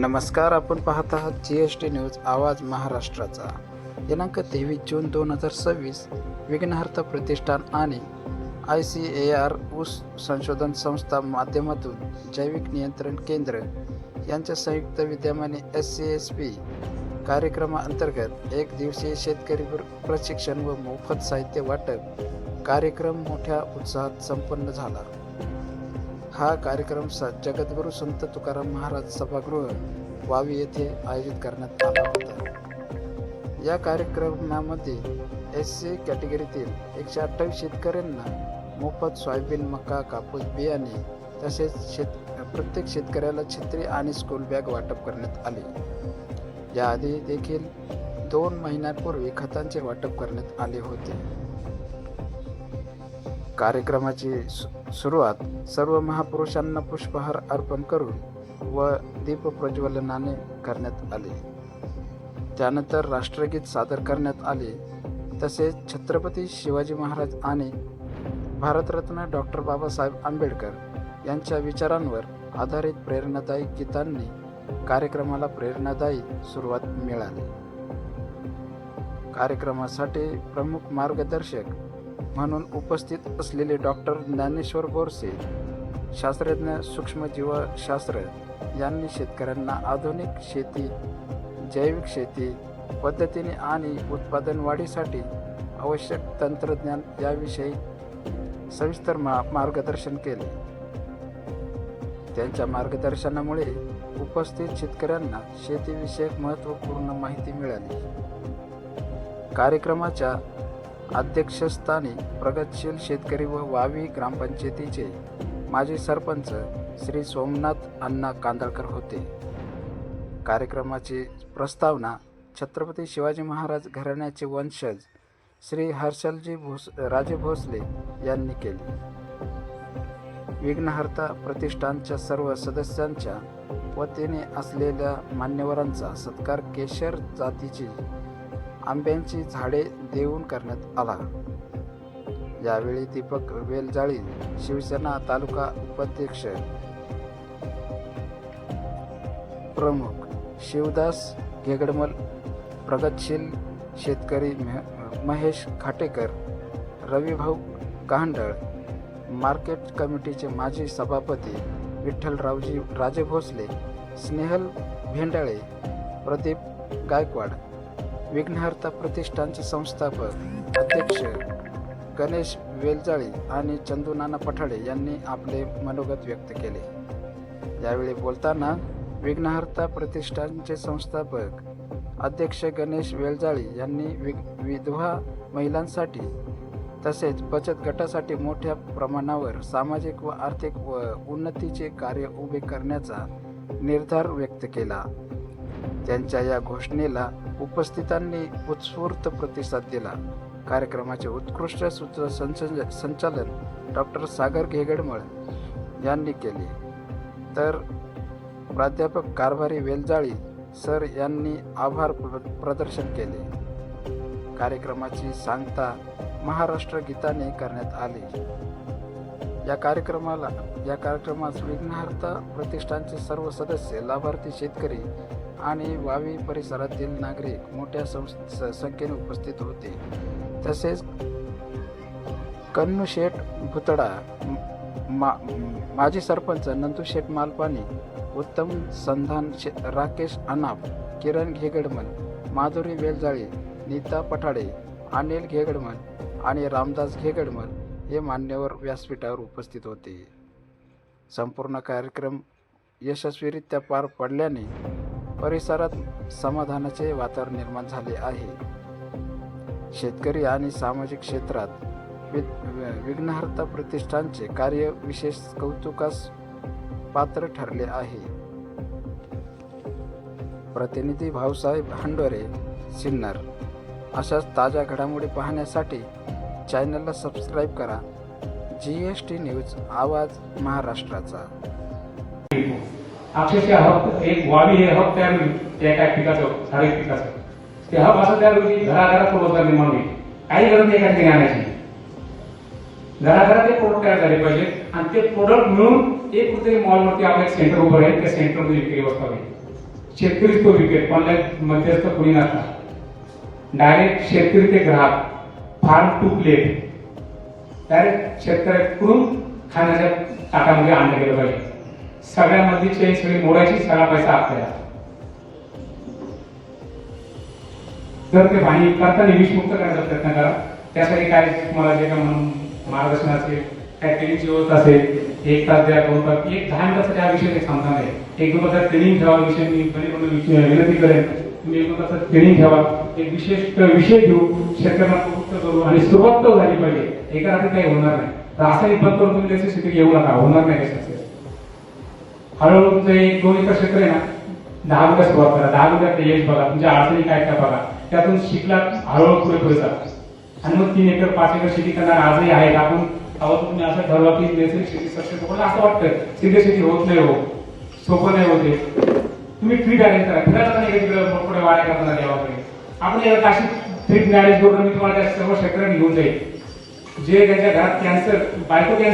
नमस्कार. आपण पाहत आहात GST न्यूज आवाज महाराष्ट्राचा. दिनांक 23 जून 2026 विघ्नहर्ता प्रतिष्ठान आणि ICAR ऊस संशोधन संस्था माध्यमातून जैविक नियंत्रण केंद्र यांच्या संयुक्त विद्यमाने SCSP कार्यक्रमाअंतर्गत एक दिवसीय शेतकरी प्रशिक्षण व मोफत साहित्य वाटप कार्यक्रम मोठ्या उत्साहात संपन्न झाला. हा कार्यक्रम जगद्गुरू संत तुकाराम महाराज सभागृह वावी येथे आयोजित करण्यात आला होता. या कार्यक्रमामध्ये SC कॅटेगरीतील 128 शेतकऱ्यांना मोफत सोयाबीन, मका, कापूस बियाणे तसेच प्रत्येक शेतकऱ्याला छत्री आणि स्कूल बॅग वाटप करण्यात आले. याआधी देखील 2 महिन्यांपूर्वी खतांचे वाटप करण्यात आले होते. कार्यक्रमाची सुरुवात सर्व महापुरुषांना पुष्पहार अर्पण करून व दीप प्रज्वलनाने करण्यात आले. त्यानंतर राष्ट्रगीत सादर करण्यात आले. तसेच छत्रपती शिवाजी महाराज आणि भारतरत्न डॉक्टर बाबासाहेब आंबेडकर यांच्या विचारांवर आधारित प्रेरणादायी गीतांनी कार्यक्रमाला प्रेरणादायी सुरुवात मिळाली. कार्यक्रमासाठी प्रमुख मार्गदर्शक म्हणून उपस्थित असलेले डॉक्टर ज्ञानेश्वर बोरसे, शास्त्रज्ञ सूक्ष्मजीवशास्त्र यांनी शेतकऱ्यांना आधुनिक शेती, जैविक शेती पद्धतीने आणि उत्पादन वाढीसाठी आवश्यक तंत्रज्ञान याविषयी सविस्तर मार्गदर्शन केले. त्यांच्या मार्गदर्शनामुळे उपस्थित शेतकऱ्यांना शेतीविषयक महत्त्वपूर्ण माहिती मिळाली. कार्यक्रमाच्या अध्यक्षस्थानी प्रगतशील शेतकरी व वावी ग्रामपंचायतीचे माजी सरपंच श्री सोमनाथ अण्णा कांदळकर होते. कार्यक्रमाची प्रस्तावना छत्रपती शिवाजी महाराज घराण्याचे वंशज श्री हर्षलजी राजे भोसले यांनी केली. विघ्नहर्ता प्रतिष्ठानच्या सर्व सदस्यांच्या वतीने असलेल्या मान्यवरांचा सत्कार केशर जातीची आंब्याची झाडे देऊन करण्यात आला. यावेळी दीपक वेलजाळी, शिवसेना तालुका उपाध्यक्ष प्रमुख शिवदास घेगडमल, प्रगतशील शेतकरी महेश खाटेकर, रविभाऊ काहंडळ, मार्केट कमिटीचे माजी सभापती विठ्ठलरावजी राजे भोसले, स्नेहल भेंडाळे, प्रदीप गायकवाड, विघ्नहर्ता प्रतिष्ठानचे संस्थापक अध्यक्ष गणेश वेलजाळी आणि चंदूनाना पठाडे यांनी आपले मनोगत व्यक्त केले. यावेळी बोलताना विघ्नहर्ता प्रतिष्ठानचे संस्थापक अध्यक्ष गणेश वेलजाळी यांनी विधवा महिलांसाठी तसेच बचत गटासाठी मोठ्या प्रमाणावर सामाजिक व आर्थिक उन्नतीचे कार्य उभे करण्याचा निर्धार व्यक्त केला. त्यांच्या या घोषणेला उपस्थितांनी उत्स्फूर्त प्रतिसाद दिला. कार्यक्रमाचे उत्कृष्ट संचालन डॉक्टर सागर घेगडमळ यांनी केले, तर प्राध्यापक कारभारी वेलजाळी सर यांनी आभार प्रदर्शन केले. कार्यक्रमाची सांगता महाराष्ट्र गीताने करण्यात आली. या कार्यक्रमास विघ्नहर्ता प्रतिष्ठानचे सर्व सदस्य, लाभार्थी शेतकरी आणि वावी परिसरातील नागरिक मोठ्या संख्येने उपस्थित होते. तसेच कन्नूशेठ भुतडा, माजी सरपंच नंदूशेठ मालपानी, उत्तम संधान राकेश अनाप, किरण घेगडमल, माधुरी वेलजाळी, नीता पठाडे, अनिल घेगडमल आणि रामदास घेगडमल हे मान्यवर व्यासपीठावर उपस्थित होते. संपूर्ण कार्यक्रम यशस्वीरित्या पार पडल्याने परिसरात समाधानाचे वातावरण निर्माण झाले आहे. शेतकरी आणि सामाजिक क्षेत्रात विघ्नहर्ता प्रतिष्ठानचे कार्य विशेष कौतुकास पात्र ठरले आहे. प्रतिनिधी भाऊसाहेब हंडोरे, सिन्नर. अशाच ताज्या घडामोडी पाहण्यासाठी चॅनलला सबस्क्राईब करा. GST न्यूज आवाज महाराष्ट्राचा. अक्षरशः हब एक वावी हे हब तयार होईल त्या एका पिकाचं, ठराविक पिकाचं. ते हब असं तयार होईल, घराघरात रोजगार निर्माण होईल. काही गरज नाही एका ठिकाणी आणायची. घराघरात ते प्रोडक्ट तयार झाले पाहिजेत आणि ते प्रोडक्ट मिळून एक कुठेतरी मॉलवरती आपलं एक सेंटर उभं राहील. त्या सेंटरमध्ये विक्री व्यवस्था होईल. शेतकरीच तो विकेल, ऑनलाईन मध्यस्थ कोणी नसतात. डायरेक्ट शेतकरी ते ग्राहक, फार्म टू प्लेट, डायरेक्ट शेतकऱ्याकडून खाण्याच्या ताटामध्ये आणलं गेलं पाहिजे. सगळ्यामध्ये चेन सगळी मोडायची, सगळा पैसा आपल्याला. तर ते पाणी करताना विषमुक्त करण्याचा प्रयत्न करा. त्यासाठी काय तुम्हाला जे काय म्हणून मार्गदर्शन असेल, काय ट्रेनिंगची व्यवस्था असेल, 1 तास द्या, 2 तास, 10 मिनिटाचा त्या विषय सांगता नाही. 1-2 तास ट्रेनिंग ठेवा. विषय मी विनंती करेन, तुम्ही 1-2 तास ट्रेनिंग ठेवा. एक विशिष्ट विषय घेऊ, शेतकऱ्यांना प्रवृत्त करू आणि सुरुवात तर झाली पाहिजे. एका रात्री काही होणार नाही. रासायनिक बंद करून तुम्ही त्याची स्थिती घेऊ नका, होणार नाही सक्सेस. हळूहळू तुमचं 1-2 एकर क्षेत्र आहे ना, 10 रुपये सुरुवात करा. 10 रुपयात यश बघा, तुमच्या अडचणी काय काय बघा, त्यातून शिकला, हळूहळू पुढे पुढे जा. आणि मग 3 एकर 5 एकर शेती करणार आजही आहेत. आपण तेव्हा तुम्ही असं ठरवा की नैसर्गिक शेती सक्सेस होईल असं वाटतं. सिंध शेती होत नाही, हो सोपं नाही होते. तुम्ही ट्रीट अरेंज करा. फिरायला नाही तिकडे मोठमोठे वाड्या करताना देवाकडे. आपण अशी ट्रीट मॅनेज करून मी तुम्हाला त्या सर्व शेतकऱ्यांनी घेऊन जाईल. जे त्यांच्या घरात कॅन्सर, बायको कॅन्सर